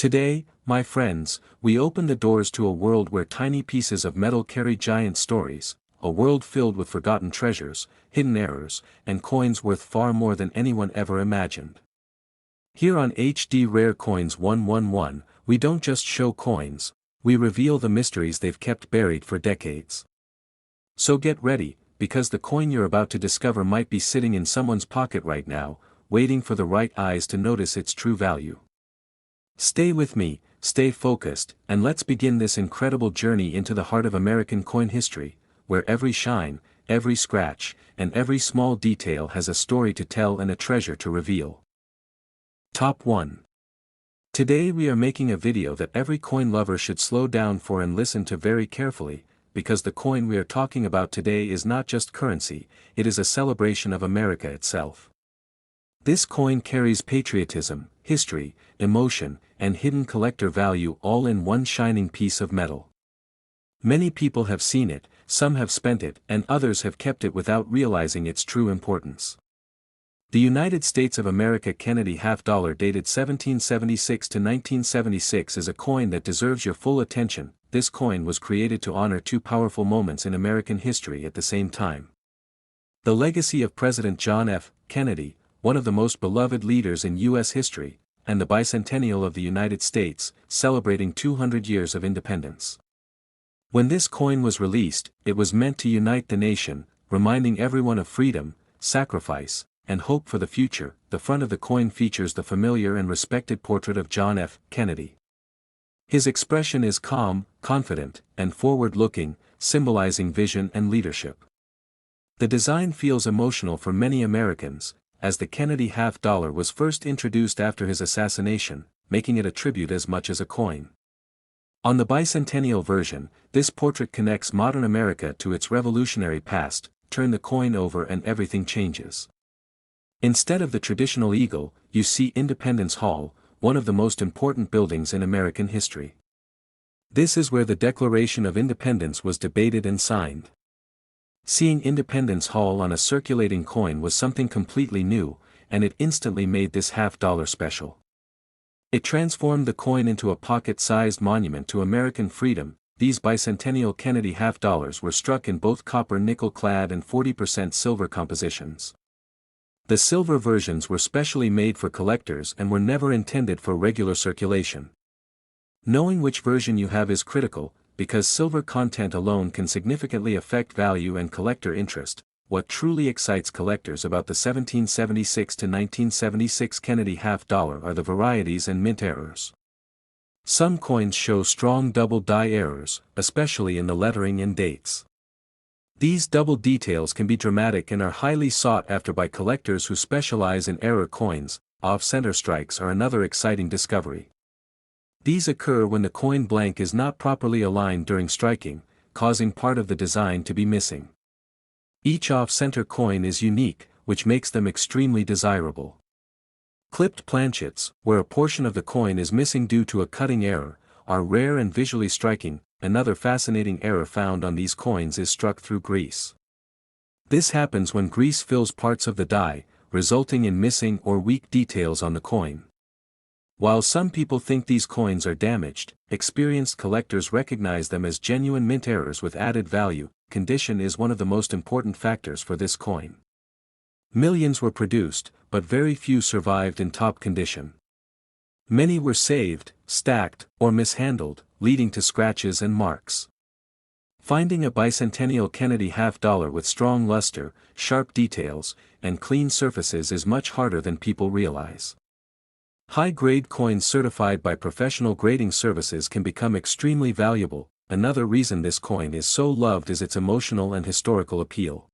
Today, my friends, we open the doors to a world where tiny pieces of metal carry giant stories, a world filled with forgotten treasures, hidden errors, and coins worth far more than anyone ever imagined. Here on HD Rare Coins 111, we don't just show coins, we reveal the mysteries they've kept buried for decades. So get ready, because the coin you're about to discover might be sitting in someone's pocket right now, waiting for the right eyes to notice its true value. Stay with me, stay focused, and let's begin this incredible journey into the heart of American coin history, where every shine, every scratch, and every small detail has a story to tell and a treasure to reveal. Top 1. Today we are making a video that every coin lover should slow down for and listen to very carefully, because the coin we are talking about today is not just currency, it is a celebration of America itself. This coin carries patriotism, history, emotion, and hidden collector value all in one shining piece of metal. Many people have seen it, some have spent it, and others have kept it without realizing its true importance. The United States of America Kennedy half-dollar dated 1776 to 1976 is a coin that deserves your full attention. This coin was created to honor two powerful moments in American history at the same time. The legacy of President John F. Kennedy, one of the most beloved leaders in U.S. history, and the bicentennial of the United States, celebrating 200 years of independence. When this coin was released, it was meant to unite the nation, reminding everyone of freedom, sacrifice, and hope for the future. The front of the coin features the familiar and respected portrait of John F. Kennedy. His expression is calm, confident, and forward-looking, symbolizing vision and leadership. The design feels emotional for many Americans, as the Kennedy half-dollar was first introduced after his assassination, making it a tribute as much as a coin. On the bicentennial version, this portrait connects modern America to its revolutionary past. Turn the coin over and everything changes. Instead of the traditional eagle, you see Independence Hall, one of the most important buildings in American history. This is where the Declaration of Independence was debated and signed. Seeing Independence Hall on a circulating coin was something completely new, and it instantly made this half-dollar special. It transformed the coin into a pocket-sized monument to American freedom. These bicentennial Kennedy half-dollars were struck in both copper nickel-clad and 40% silver compositions. The silver versions were specially made for collectors and were never intended for regular circulation. Knowing which version you have is critical, because silver content alone can significantly affect value and collector interest. What truly excites collectors about the 1776 to 1976 Kennedy half-dollar are the varieties and mint errors. Some coins show strong double die errors, especially in the lettering and dates. These double details can be dramatic and are highly sought after by collectors who specialize in error coins. Off-center strikes are another exciting discovery. These occur when the coin blank is not properly aligned during striking, causing part of the design to be missing. Each off-center coin is unique, which makes them extremely desirable. Clipped planchets, where a portion of the coin is missing due to a cutting error, are rare and visually striking. Another fascinating error found on these coins is struck through grease. This happens when grease fills parts of the die, resulting in missing or weak details on the coin. While some people think these coins are damaged, experienced collectors recognize them as genuine mint errors with added value. Condition is one of the most important factors for this coin. Millions were produced, but very few survived in top condition. Many were saved, stacked, or mishandled, leading to scratches and marks. Finding a bicentennial Kennedy half-dollar with strong luster, sharp details, and clean surfaces is much harder than people realize. High-grade coins certified by professional grading services can become extremely valuable. Another reason this coin is so loved is its emotional and historical appeal.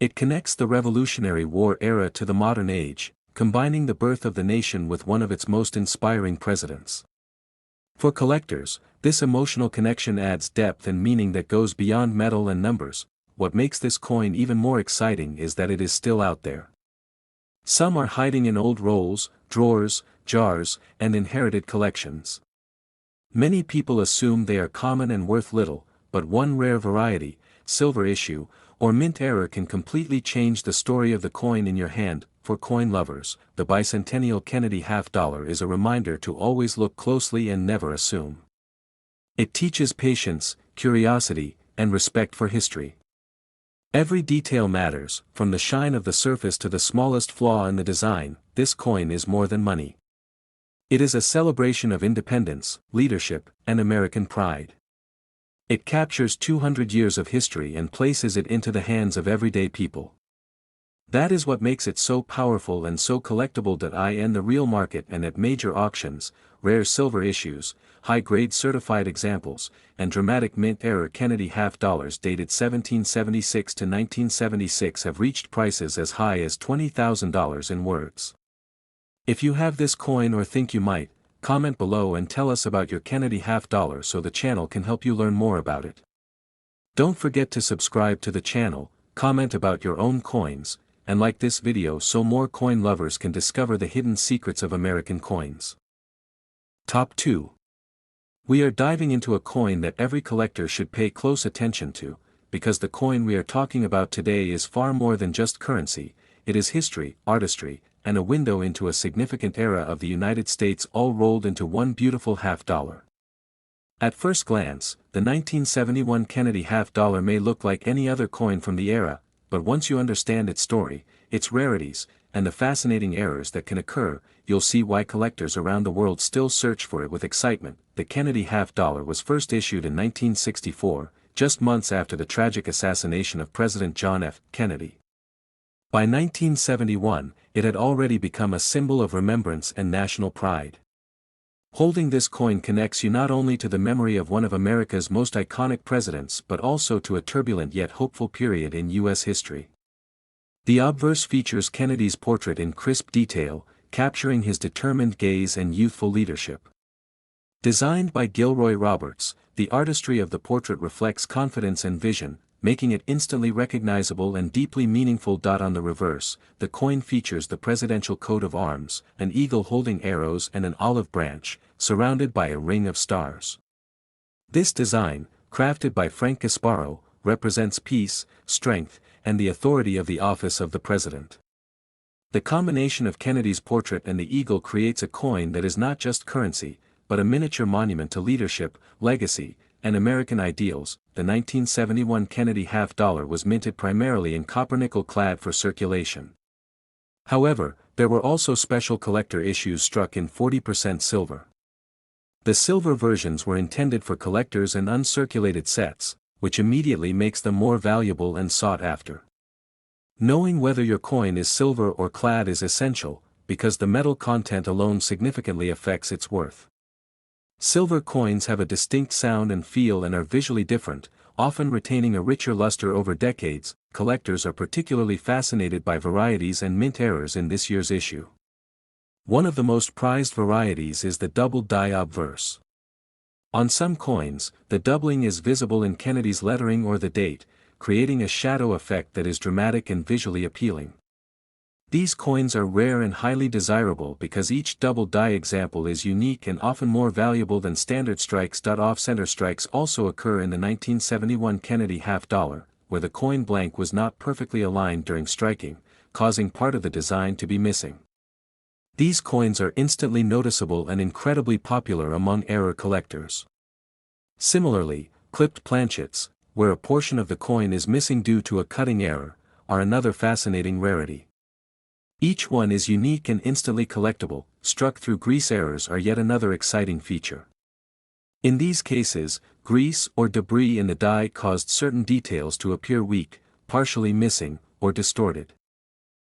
It connects the Revolutionary War era to the modern age, combining the birth of the nation with one of its most inspiring presidents. For collectors, this emotional connection adds depth and meaning that goes beyond metal and numbers. What makes this coin even more exciting is that it is still out there. Some are hiding in old rolls, drawers, jars, and inherited collections. Many people assume they are common and worth little, but one rare variety, silver issue, or mint error can completely change the story of the coin in your hand. For coin lovers, the bicentennial Kennedy half-dollar is a reminder to always look closely and never assume. It teaches patience, curiosity, and respect for history. Every detail matters, from the shine of the surface to the smallest flaw in the design. This coin is more than money. It is a celebration of independence, leadership, and American pride. It captures 200 years of history and places it into the hands of everyday people. That is what makes it so powerful and so collectible. In the real market and at major auctions, rare silver issues, high-grade certified examples, and dramatic mint error Kennedy half-dollars dated 1776 to 1976 have reached prices as high as $20,000 in words. If you have this coin or think you might, comment below and tell us about your Kennedy half-dollar so the channel can help you learn more about it. Don't forget to subscribe to the channel, comment about your own coins, and like this video so more coin lovers can discover the hidden secrets of American coins. Top 2. We are diving into a coin that every collector should pay close attention to, because the coin we are talking about today is far more than just currency. It is history, artistry, and a window into a significant era of the United States all rolled into one beautiful half-dollar. At first glance, the 1971 Kennedy half-dollar may look like any other coin from the era, but once you understand its story, its rarities, and the fascinating errors that can occur, you'll see why collectors around the world still search for it with excitement. The Kennedy half-dollar was first issued in 1964, just months after the tragic assassination of President John F. Kennedy. By 1971, it had already become a symbol of remembrance and national pride. Holding this coin connects you not only to the memory of one of America's most iconic presidents but also to a turbulent yet hopeful period in U.S. history. The obverse features Kennedy's portrait in crisp detail, capturing his determined gaze and youthful leadership. Designed by Gilroy Roberts, the artistry of the portrait reflects confidence and vision, making it instantly recognizable and deeply meaningful. On the reverse, the coin features the presidential coat of arms, an eagle holding arrows and an olive branch, surrounded by a ring of stars. This design, crafted by Frank Gasparo, represents peace, strength, and the authority of the office of the president. The combination of Kennedy's portrait and the eagle creates a coin that is not just currency, but a miniature monument to leadership, legacy, and American ideals. The 1971 Kennedy half-dollar was minted primarily in copper nickel clad for circulation. However, there were also special collector issues struck in 40% silver. The silver versions were intended for collectors and uncirculated sets, which immediately makes them more valuable and sought after. Knowing whether your coin is silver or clad is essential, because the metal content alone significantly affects its worth. Silver coins have a distinct sound and feel and are visually different, often retaining a richer luster over decades. Collectors are particularly fascinated by varieties and mint errors in this year's issue. One of the most prized varieties is the double die obverse. On some coins, the doubling is visible in Kennedy's lettering or the date, creating a shadow effect that is dramatic and visually appealing. These coins are rare and highly desirable because each double die example is unique and often more valuable than standard strikes. Off-center strikes also occur in the 1971 Kennedy half-dollar, where the coin blank was not perfectly aligned during striking, causing part of the design to be missing. These coins are instantly noticeable and incredibly popular among error collectors. Similarly, clipped planchets, where a portion of the coin is missing due to a cutting error, are another fascinating rarity. Each one is unique and instantly collectible. Struck through grease errors are yet another exciting feature. In these cases, grease or debris in the die caused certain details to appear weak, partially missing, or distorted.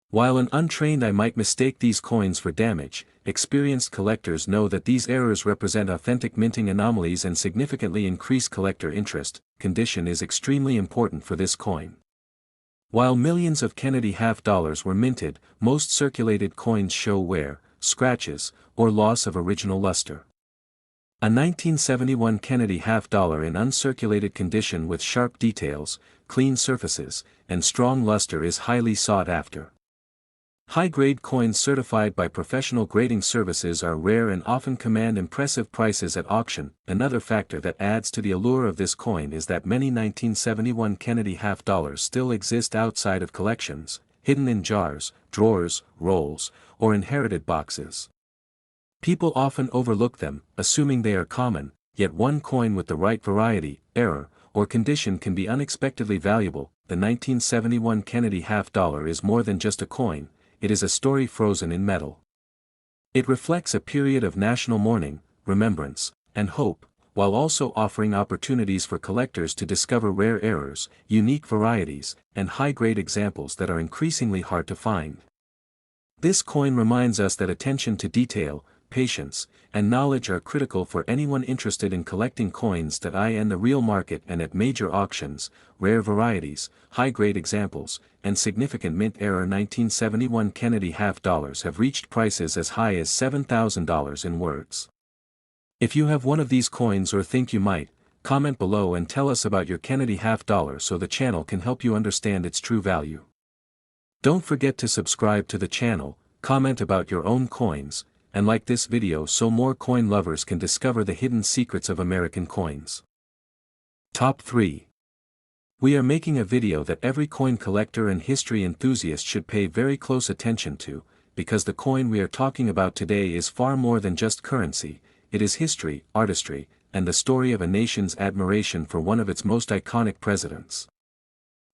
While an untrained eye might mistake these coins for damage, experienced collectors know that these errors represent authentic minting anomalies and significantly increase collector interest. Condition is extremely important for this coin. While millions of Kennedy half-dollars were minted, most circulated coins show wear, scratches, or loss of original luster. A 1971 Kennedy half-dollar in uncirculated condition with sharp details, clean surfaces, and strong luster is highly sought after. High-grade coins certified by professional grading services are rare and often command impressive prices at auction. Another factor that adds to the allure of this coin is that many 1971 Kennedy half dollars still exist outside of collections, hidden in jars, drawers, rolls, or inherited boxes. People often overlook them, assuming they are common, yet one coin with the right variety, error, or condition can be unexpectedly valuable. The 1971 Kennedy half dollar is more than just a coin. It is a story frozen in metal. It reflects a period of national mourning, remembrance, and hope, while also offering opportunities for collectors to discover rare errors, unique varieties, and high-grade examples that are increasingly hard to find. This coin reminds us that attention to detail, patience, and knowledge are critical for anyone interested in collecting coins that are in the real market and at major auctions. Rare varieties, high-grade examples, and significant mint-era 1971 Kennedy half dollars have reached prices as high as $7,000 in words. If you have one of these coins or think you might, comment below and tell us about your Kennedy half dollar so the channel can help you understand its true value. Don't forget to subscribe to the channel, comment about your own coins, and like this video so more coin lovers can discover the hidden secrets of American coins. Top 3. We are making a video that every coin collector and history enthusiast should pay very close attention to, because the coin we are talking about today is far more than just currency. It is history, artistry, and the story of a nation's admiration for one of its most iconic presidents.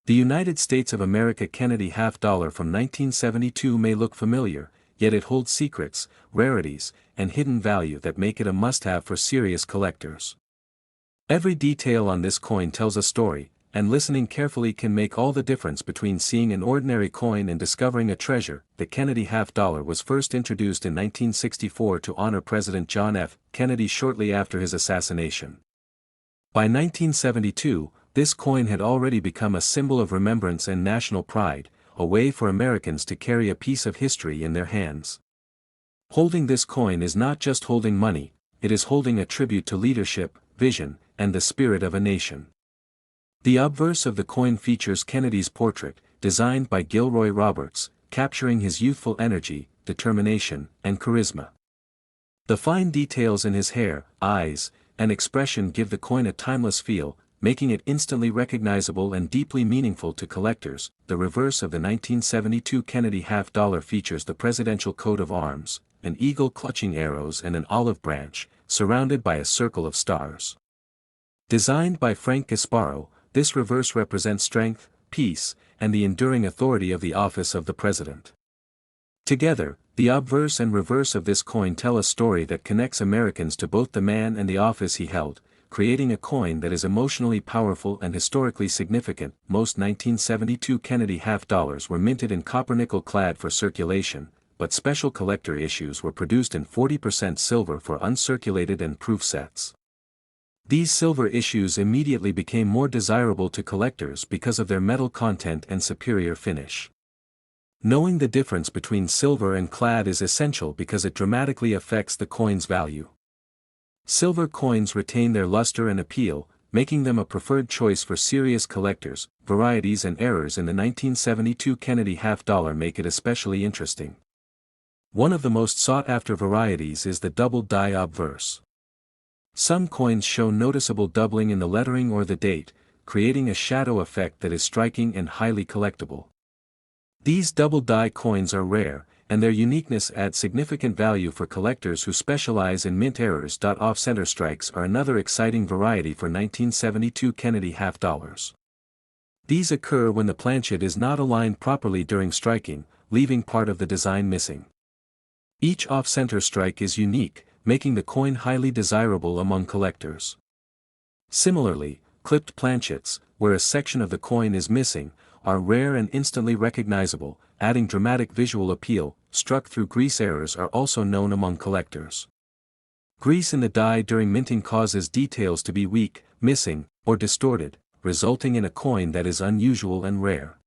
The United States of America Kennedy half dollar from 1972 may look familiar, yet it holds secrets, rarities, and hidden value that make it a must-have for serious collectors. Every detail on this coin tells a story, and listening carefully can make all the difference between seeing an ordinary coin and discovering a treasure. The Kennedy half dollar was first introduced in 1964 to honor President John F. Kennedy shortly after his assassination. By 1972, this coin had already become a symbol of remembrance and national pride, a way for Americans to carry a piece of history in their hands. Holding this coin is not just holding money, it is holding a tribute to leadership, vision, and the spirit of a nation. The obverse of the coin features Kennedy's portrait, designed by Gilroy Roberts, capturing his youthful energy, determination, and charisma. The fine details in his hair, eyes, and expression give the coin a timeless feel, making it instantly recognizable and deeply meaningful to collectors. The reverse of the 1972 Kennedy half dollar features the presidential coat of arms, an eagle clutching arrows and an olive branch, surrounded by a circle of stars. Designed by Frank Gasparo, this reverse represents strength, peace, and the enduring authority of the office of the president. Together, the obverse and reverse of this coin tell a story that connects Americans to both the man and the office he held, creating a coin that is emotionally powerful and historically significant. Most 1972 Kennedy half dollars were minted in copper-nickel clad for circulation, but special collector issues were produced in 40% silver for uncirculated and proof sets. These silver issues immediately became more desirable to collectors because of their metal content and superior finish. Knowing the difference between silver and clad is essential because it dramatically affects the coin's value. Silver coins retain their luster and appeal, making them a preferred choice for serious collectors. Varieties and errors in the 1972 Kennedy half dollar make it especially interesting. One of the most sought-after varieties is the double die obverse. Some coins show noticeable doubling in the lettering or the date, creating a shadow effect that is striking and highly collectible. These double die coins are rare, and their uniqueness adds significant value for collectors who specialize in mint errors. Off-center strikes are another exciting variety for 1972 Kennedy half dollars. These occur when the planchet is not aligned properly during striking, leaving part of the design missing. Each off-center strike is unique, making the coin highly desirable among collectors. Similarly, clipped planchets, where a section of the coin is missing, are rare and instantly recognizable, adding dramatic visual appeal. Struck through grease errors are also known among collectors. Grease in the die during minting causes details to be weak, missing, or distorted, resulting in a coin that is unusual and rare.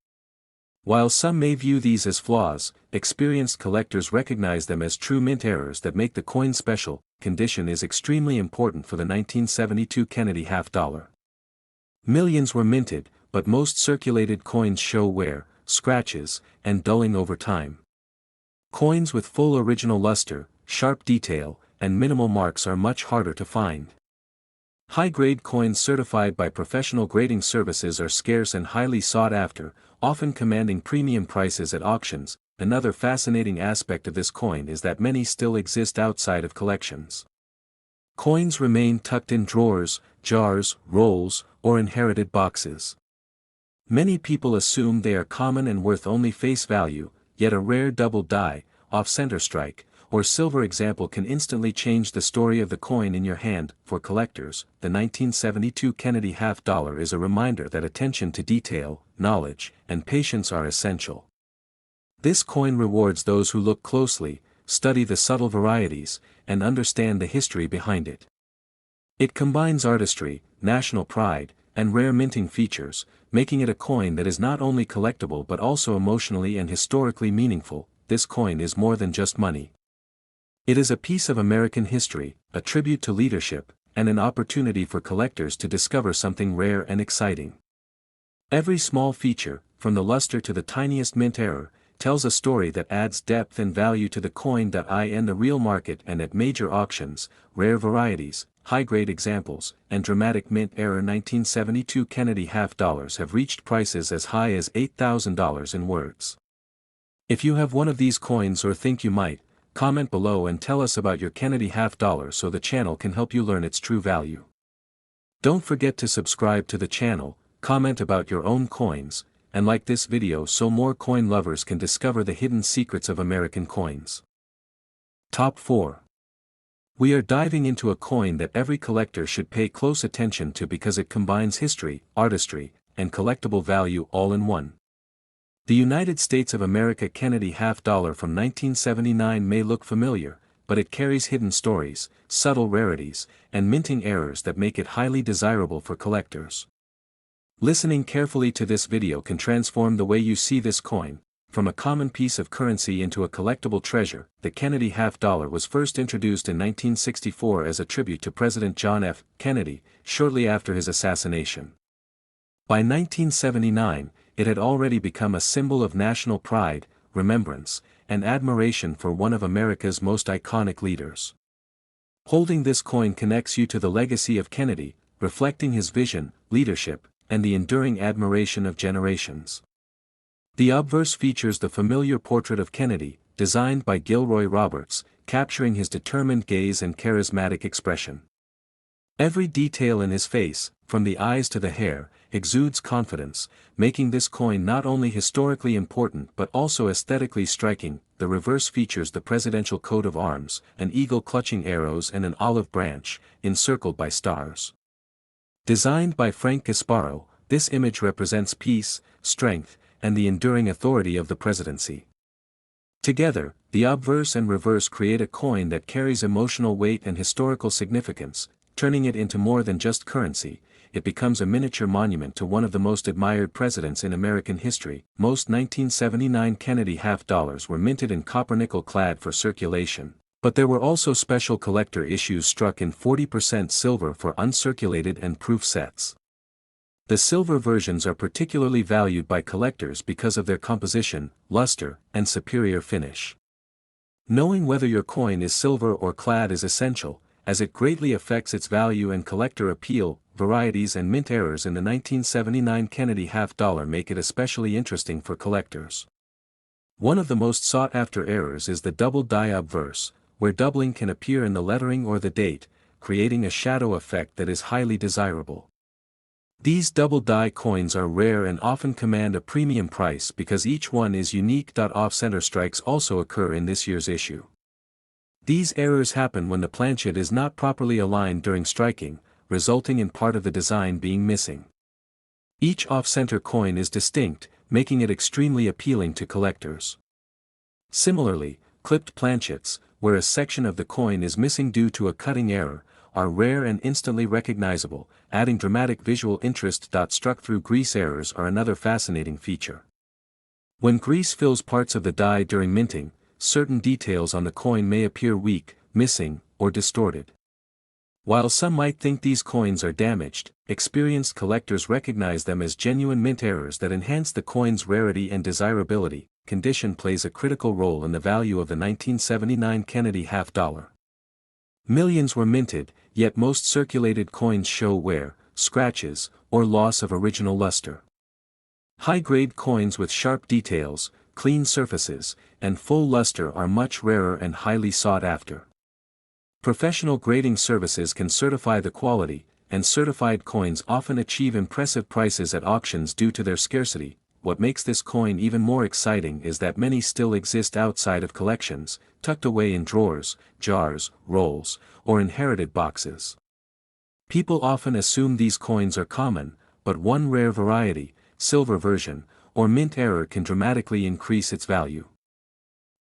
While some may view these as flaws, experienced collectors recognize them as true mint errors that make the coin special. Condition is extremely important for the 1972 Kennedy half dollar. Millions were minted, but most circulated coins show wear, scratches, and dulling over time. Coins with full original luster, sharp detail, and minimal marks are much harder to find. High-grade coins certified by professional grading services are scarce and highly sought after, often commanding premium prices at auctions. Another fascinating aspect of this coin is that many still exist outside of collections. Coins remain tucked in drawers, jars, rolls, or inherited boxes. Many people assume they are common and worth only face value, yet a rare double die, off-center strike, or silver example can instantly change the story of the coin in your hand. For collectors, the 1972 Kennedy half-dollar is a reminder that attention to detail, knowledge, and patience are essential. This coin rewards those who look closely, study the subtle varieties, and understand the history behind it. It combines artistry, national pride, and rare minting features, making it a coin that is not only collectible but also emotionally and historically meaningful. This coin is more than just money. It is a piece of American history, a tribute to leadership, and an opportunity for collectors to discover something rare and exciting. Every small feature, from the luster to the tiniest mint error, tells a story that adds depth and value to the coin. In the real market and at major auctions, rare varieties, high-grade examples, and dramatic mint error 1972 Kennedy half-dollars have reached prices as high as $8,000 in words. If you have one of these coins or think you might, comment below and tell us about your Kennedy half-dollar so the channel can help you learn its true value. Don't forget to subscribe to the channel, comment about your own coins, and like this video so more coin lovers can discover the hidden secrets of American coins. Top 4. We are diving into a coin that every collector should pay close attention to because it combines history, artistry, and collectible value all in one. The United States of America Kennedy half-dollar from 1979 may look familiar, but it carries hidden stories, subtle rarities, and minting errors that make it highly desirable for collectors. Listening carefully to this video can transform the way you see this coin, from a common piece of currency into a collectible treasure. The Kennedy half-dollar was first introduced in 1964 as a tribute to President John F. Kennedy, shortly after his assassination. By 1979, it had already become a symbol of national pride, remembrance, and admiration for one of America's most iconic leaders. Holding this coin connects you to the legacy of Kennedy, reflecting his vision, leadership, and the enduring admiration of generations. The obverse features the familiar portrait of Kennedy, designed by Gilroy Roberts, capturing his determined gaze and charismatic expression. Every detail in his face, from the eyes to the hair, exudes confidence, making this coin not only historically important but also aesthetically striking. The reverse features the presidential coat of arms, an eagle clutching arrows and an olive branch, encircled by stars. Designed by Frank Gasparo, this image represents peace, strength, and the enduring authority of the presidency. Together, the obverse and reverse create a coin that carries emotional weight and historical significance. Turning it into more than just currency, it becomes a miniature monument to one of the most admired presidents in American history. Most 1979 Kennedy half-dollars were minted in copper-nickel clad for circulation, but there were also special collector issues struck in 40% silver for uncirculated and proof sets. The silver versions are particularly valued by collectors because of their composition, luster, and superior finish. Knowing whether your coin is silver or clad is essential, as it greatly affects its value and collector appeal. Varieties and mint errors in the 1979 Kennedy half-dollar make it especially interesting for collectors. One of the most sought-after errors is the double die obverse, where doubling can appear in the lettering or the date, creating a shadow effect that is highly desirable. These double die coins are rare and often command a premium price because each one is unique. Off-center strikes also occur in this year's issue. These errors happen when the planchet is not properly aligned during striking, resulting in part of the design being missing. Each off-center coin is distinct, making it extremely appealing to collectors. Similarly, clipped planchets, where a section of the coin is missing due to a cutting error, are rare and instantly recognizable, adding dramatic visual interest. Struck-through grease errors are another fascinating feature. When grease fills parts of the die during minting, certain details on the coin may appear weak, missing, or distorted. While some might think these coins are damaged, experienced collectors recognize them as genuine mint errors that enhance the coin's rarity and desirability. condition plays a critical role in the value of the 1979 Kennedy half-dollar. Millions were minted, yet most circulated coins show wear, scratches, or loss of original luster. High-grade coins with sharp details, clean surfaces, and full luster are much rarer and highly sought after. Professional grading services can certify the quality, and certified coins often achieve impressive prices at auctions due to their scarcity. What makes this coin even more exciting is that many still exist outside of collections, tucked away in drawers, jars, rolls, or inherited boxes. People often assume these coins are common, but one rare variety, silver version, or mint error can dramatically increase its value.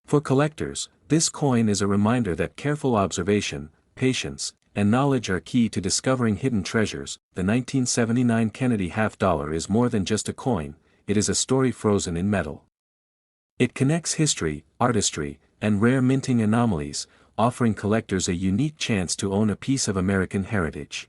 For collectors, this coin is a reminder that careful observation, patience, and knowledge are key to discovering hidden treasures. The 1979 Kennedy half-dollar is more than just a coin, it is a story frozen in metal. It connects history, artistry, and rare minting anomalies, offering collectors a unique chance to own a piece of American heritage.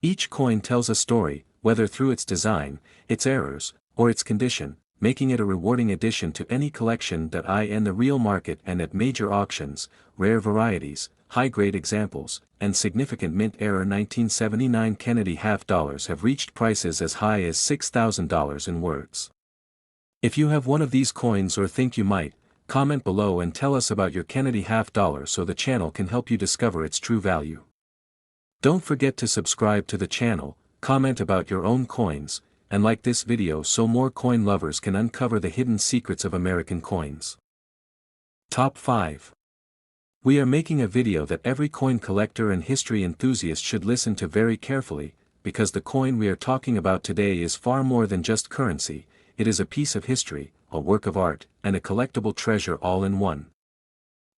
Each coin tells a story, whether through its design, its errors, or its condition, making it a rewarding addition to any collection that in the real market and at major auctions. Rare varieties, high-grade examples, and significant mint error 1979 Kennedy half-dollars have reached prices as high as $6,000 in words. If you have one of these coins or think you might, comment below and tell us about your Kennedy half-dollar so the channel can help you discover its true value. Don't forget to subscribe to the channel, comment about your own coins, and like this video so more coin lovers can uncover the hidden secrets of American coins. Top 5. We are making a video that every coin collector and history enthusiast should listen to very carefully, because the coin we are talking about today is far more than just currency. It is a piece of history, a work of art, and a collectible treasure all in one.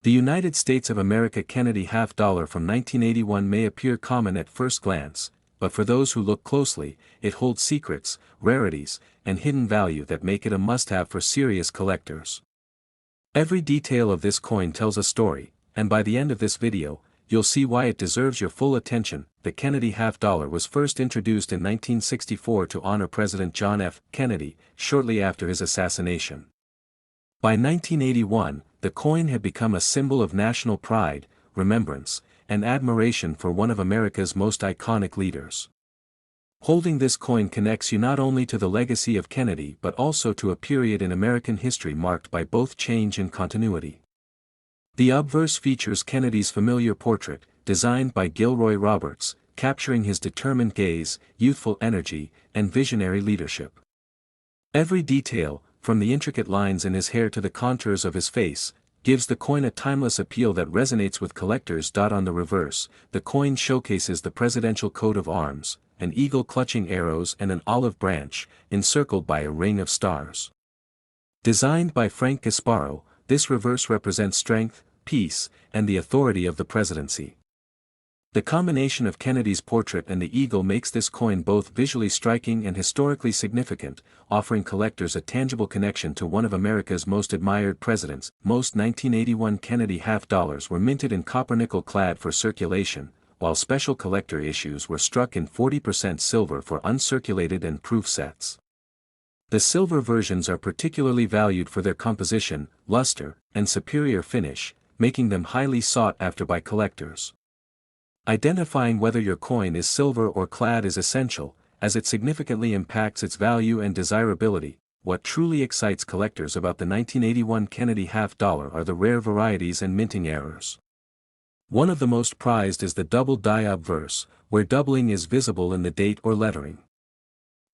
The United States of America Kennedy half-dollar from 1981 may appear common at first glance, but for those who look closely, it holds secrets, rarities, and hidden value that make it a must-have for serious collectors. Every detail of this coin tells a story, and by the end of this video, you'll see why it deserves your full attention. The Kennedy half-dollar was first introduced in 1964 to honor President John F. Kennedy, shortly after his assassination. By 1981, the coin had become a symbol of national pride, remembrance, and admiration for one of America's most iconic leaders. Holding this coin connects you not only to the legacy of Kennedy but also to a period in American history marked by both change and continuity. The obverse features Kennedy's familiar portrait, designed by Gilroy Roberts, capturing his determined gaze, youthful energy, and visionary leadership. Every detail, from the intricate lines in his hair to the contours of his face, gives the coin a timeless appeal that resonates with collectors. On the reverse, the coin showcases the presidential coat of arms, an eagle clutching arrows and an olive branch, encircled by a ring of stars. Designed by Frank Gasparo, this reverse represents strength, peace, and the authority of the presidency. The combination of Kennedy's portrait and the eagle makes this coin both visually striking and historically significant, offering collectors a tangible connection to one of America's most admired presidents. Most 1981 Kennedy half-dollars were minted in copper-nickel clad for circulation, while special collector issues were struck in 40% silver for uncirculated and proof sets. The silver versions are particularly valued for their composition, luster, and superior finish, making them highly sought after by collectors. Identifying whether your coin is silver or clad is essential, as it significantly impacts its value and desirability. What truly excites collectors about the 1981 Kennedy half-dollar are the rare varieties and minting errors. One of the most prized is the double die obverse, where doubling is visible in the date or lettering.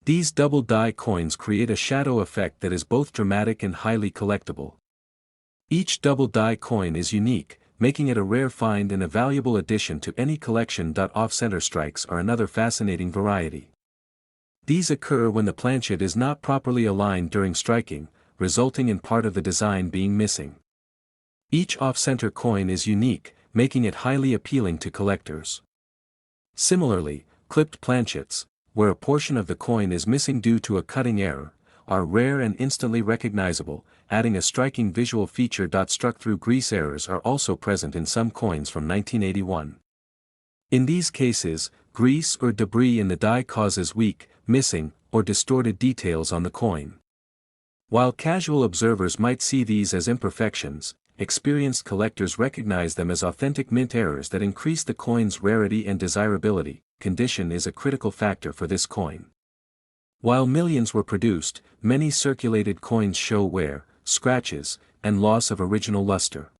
These double die coins create a shadow effect that is both dramatic and highly collectible. Each double die coin is unique, making it a rare find and a valuable addition to any collection. Off-center strikes are another fascinating variety. These occur when the planchet is not properly aligned during striking, resulting in part of the design being missing. Each off-center coin is unique, making it highly appealing to collectors. Similarly, clipped planchets, where a portion of the coin is missing due to a cutting error, are rare and instantly recognizable, adding a striking visual feature. Struck-through grease errors are also present in some coins from 1981. In these cases, grease or debris in the die causes weak, missing, or distorted details on the coin. While casual observers might see these as imperfections, experienced collectors recognize them as authentic mint errors that increase the coin's rarity and desirability. Condition is a critical factor for this coin. While millions were produced, many circulated coins show wear, scratches, and loss of original luster.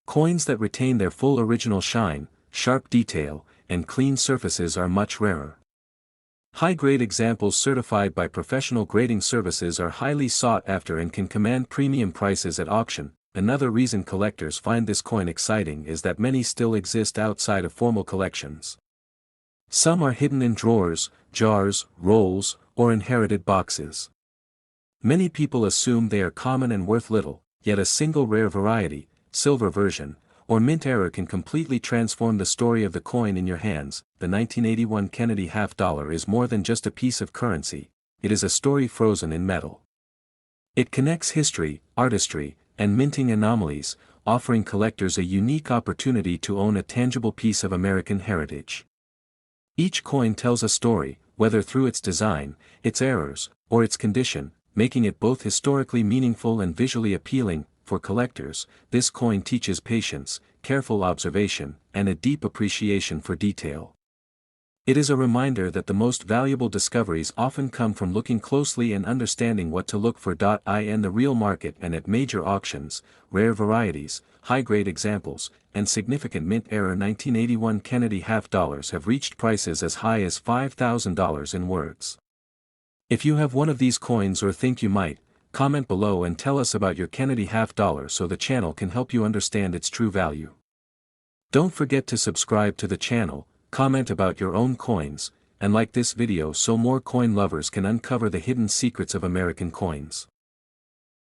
Coins that retain their full original shine, sharp detail, and clean surfaces are much rarer. High-grade examples certified by professional grading services are highly sought after and can command premium prices at auction. Another reason collectors find this coin exciting is that many still exist outside of formal collections. Some are hidden in drawers, jars, rolls, or inherited boxes. Many people assume they are common and worth little, yet a single rare variety, silver version, or mint error can completely transform the story of the coin in your hands. The 1981 Kennedy half-dollar is more than just a piece of currency, it is a story frozen in metal. It connects history, artistry, and minting anomalies, offering collectors a unique opportunity to own a tangible piece of American heritage. Each coin tells a story, whether through its design, its errors, or its condition, making it both historically meaningful and visually appealing. For collectors, this coin teaches patience, careful observation, and a deep appreciation for detail. It is a reminder that the most valuable discoveries often come from looking closely and understanding what to look for. In the real market and at major auctions, rare varieties, high-grade examples, and significant mint error 1981 Kennedy half-dollars have reached prices as high as $5,000 in words. If you have one of these coins or think you might, comment below and tell us about your Kennedy half-dollar so the channel can help you understand its true value. Don't forget to subscribe to the channel, comment about your own coins, and like this video so more coin lovers can uncover the hidden secrets of American coins.